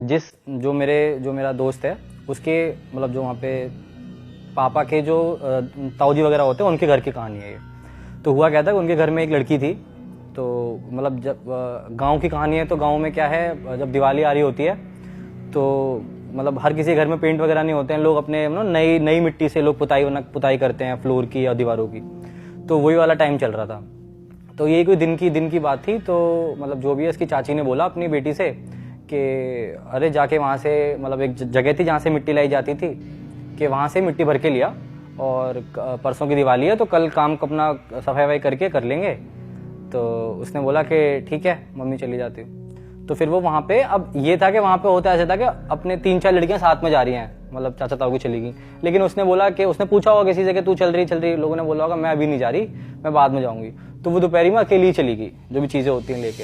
जो मेरा दोस्त है उसके मतलब जो वहाँ पे पापा के जो ताऊजी वगैरह होते हैं उनके घर की कहानी है ये। तो हुआ क्या था कि उनके घर में एक लड़की थी। तो मतलब जब गांव की कहानी है तो गांव में क्या है, जब दिवाली आ रही होती है तो मतलब हर किसी घर में पेंट वगैरह नहीं होते हैं, लोग अपने नई मिट्टी से लोग पुताई करते हैं फ्लोर की या दीवारों की। तो वही वाला टाइम चल रहा था। तो यही कोई दिन की बात थी। तो मतलब जो भी है इसकी चाची ने बोला अपनी बेटी से कि अरे जाके वहाँ से मतलब एक जगह थी जहाँ से मिट्टी लाई जाती थी कि वहाँ से मिट्टी भर के लिया और परसों की दिवाली है तो कल काम अपना सफाई वफाई करके कर लेंगे। तो उसने बोला कि ठीक है मम्मी चली जाती हूँ। तो फिर वो वहाँ पे, अब ये था कि वहाँ पे होता ऐसा था कि अपने 3-4 लड़कियाँ साथ में जा रही हैं, मतलब चाचा ताऊ की चली गई। लेकिन उसने बोला कि उसने पूछा होगा किसी से कि तू चल रही, लोगों ने बोला होगा मैं अभी नहीं जा रही, मैं बाद में जाऊँगी। तो वो दोपहरी में अकेली ही चली गई जो भी चीज़ें होती हैं लेके।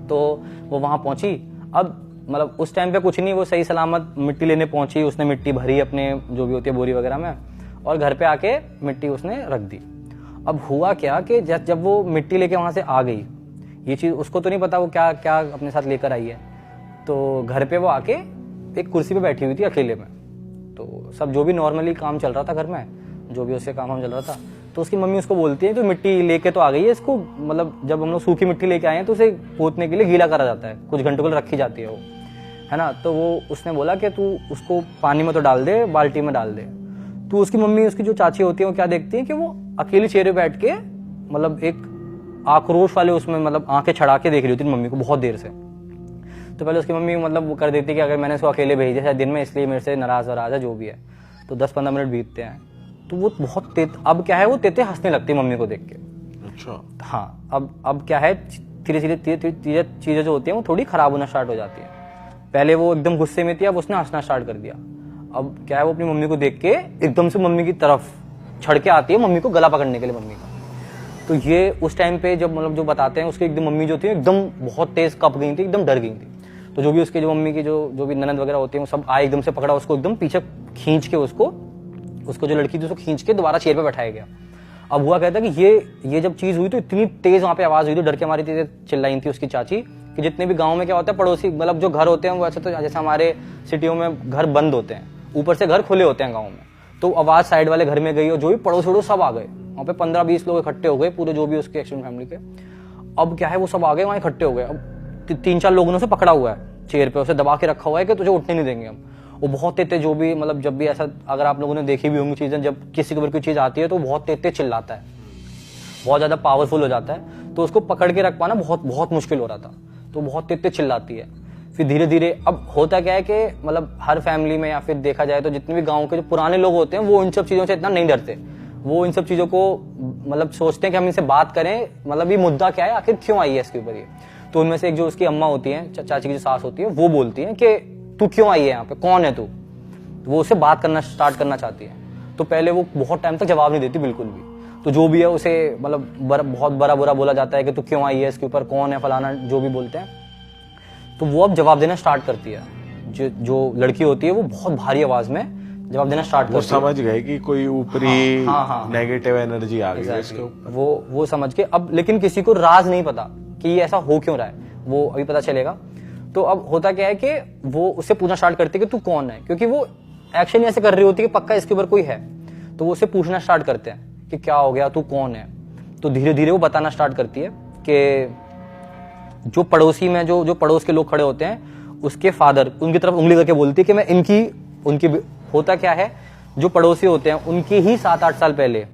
तो वो वहाँ पहुँची। अब मतलब उस टाइम पे कुछ नहीं, वो सही सलामत मिट्टी लेने पहुँची, उसने मिट्टी भरी अपने जो भी होती है बोरी वगैरह में और घर पे आके मिट्टी उसने रख दी। अब हुआ क्या कि जब वो मिट्टी लेके वहाँ से आ गई, ये चीज़ उसको तो नहीं पता वो क्या क्या अपने साथ लेकर आई है। तो घर पे वो आके एक कुर्सी पे बैठी हुई थी अकेले में। तो सब जो भी नॉर्मली काम चल रहा था घर में, जो भी उससे काम चल रहा था, तो उसकी मम्मी उसको बोलती है तो मिट्टी लेके तो आ गई है, इसको मतलब जब हम लोग सूखी मिट्टी लेके आए हैं तो उसे पोतने के लिए गीला करा जाता है, कुछ घंटों के लिए रखी जाती है वो, है ना। तो वो उसने बोला कि तू उसको पानी में तो डाल दे, बाल्टी में डाल दे। तो उसकी मम्मी, उसकी जो चाची होती है वो क्या देखती है कि वो अकेली चेहरे बैठ के मतलब एक आक्रोश वाले उसमें मतलब आंखें छड़ा के देख रही होती मम्मी को बहुत देर से। तो पहले उसकी मम्मी मतलब वो कर देती कि अगर मैंने इसको अकेले भेज दिया शायद दिन में, इसलिए मेरे से नाराज वराज है जो भी है। तो 10-15 मिनट बीतते हैं तो वो बहुत अब क्या है, वो तेते हंसने लगती मम्मी को देख के। अच्छा। हाँ, अब क्या है, धीरे धीरे चीजें जो होती हैं वो थोड़ी खराब होना स्टार्ट हो जाती है। पहले वो एकदम गुस्से में थी, अब उसने हंसना स्टार्ट कर दिया। अब क्या है, वो अपनी मम्मी को देख के एकदम से मम्मी की तरफ छड़ के आती है, मम्मी को गला पकड़ने के लिए मम्मी का। तो ये उस टाइम पे जब मतलब जो बताते हैं उसकी एकदम मम्मी जो थी एकदम बहुत तेज कप गई थी, एकदम डर गई थी। तो जो भी उसके जो मम्मी की जो भी ननद वगैरह होती है वो सब आए, एकदम से पकड़ा उसको, एकदम पीछे खींच के उसको जो लड़की थी उसको खींच के दोबारा चेयर पे बैठाया गया। अब हुआ कहता है कि ये जब चीज हुई तो इतनी तेज वहां पे आवाज हुई थी, डर के हमारी तेज चिल्लाई थी उसकी चाची कि जितने भी गाँव में क्या होता है पड़ोसी मतलब जो घर होते हैं वो ऐसे तो जैसे हमारे सिटियों में घर बंद होते हैं, ऊपर से घर खुले होते हैं गाँव में। तो आवाज साइड वाले घर में गई और जो भी पड़ोस वड़ोस सब आ गए वहाँ पे, 15-20 लोग इकट्ठे हो गए पूरे जो भी उसके एक्सटेंडेड फैमिली के। अब क्या है, वो सब आ गए वहाँ इकट्ठे हो गए। अब 3-4 लोगों ने उसे पकड़ा हुआ है चेयर पे, उसे दबा के रखा हुआ है कि तुझे उठने नहीं देंगे हम। वो बहुत तेज जो भी मतलब जब भी ऐसा, अगर आप लोगों ने देखी भी होंगी चीजें, जब किसी के ऊपर कोई चीज आती है तो बहुत तेज चिल्लाता है, बहुत ज्यादा पावरफुल हो जाता है। तो उसको पकड़ के रख पाना बहुत बहुत मुश्किल हो रहा था। तो बहुत तेज चिल्लाती है। फिर धीरे धीरे अब होता क्या है कि मतलब हर फैमिली में या फिर देखा जाए तो जितने भी गाँव के जो पुराने लोग होते हैं वो इन सब चीजों से इतना नहीं डरते। वो इन सब चीजों को मतलब सोचते हैं कि हम इनसे बात करें, मतलब ये मुद्दा क्या है, आखिर क्यों आई है इसके ऊपर ये। तो उनमें से एक जो उसकी अम्मा होती है, चाची की जो सास होती है, वो बोलती है कि तू क्यों आई है यहाँ पे, कौन है तू। वो उससे बात करना स्टार्ट करना चाहती है। तो पहले वो बहुत टाइम तक जवाब नहीं देती बिल्कुल भी। तो जो भी है उसे मतलब बहुत बड़ा बुरा बोला जाता है कि तू क्यों आई है, इसके ऊपर कौन है, फलाना जो भी बोलते हैं। तो वो अब जवाब देना स्टार्ट करती है। जो लड़की होती है वो बहुत भारी आवाज में जवाब देना स्टार्ट करती है। वो समझ गए कि कोई ऊपरी नेगेटिव एनर्जी आ गई है इसके ऊपर। वो समझ के, अब लेकिन किसी को राज नहीं पता कि ये ऐसा हो क्यों रहा है, वो अभी पता चलेगा। तो अब होता क्या है कि वो उससे पूछना स्टार्ट करती है कि तू कौन है, क्योंकि वो एक्शन ऐसे कर रही होती है कि पक्का इसके ऊपर कोई है। तो वो उससे पूछना स्टार्ट करते हैं कि क्या हो गया, तू कौन है। तो धीरे धीरे वो बताना स्टार्ट करती है कि जो पड़ोसी में जो पड़ोस के लोग खड़े होते हैं उसके फादर उनकी तरफ उंगली करके बोलती है कि मैं उनकी होता क्या है, जो पड़ोसी होते हैं उनकी ही 7-8 साल पहले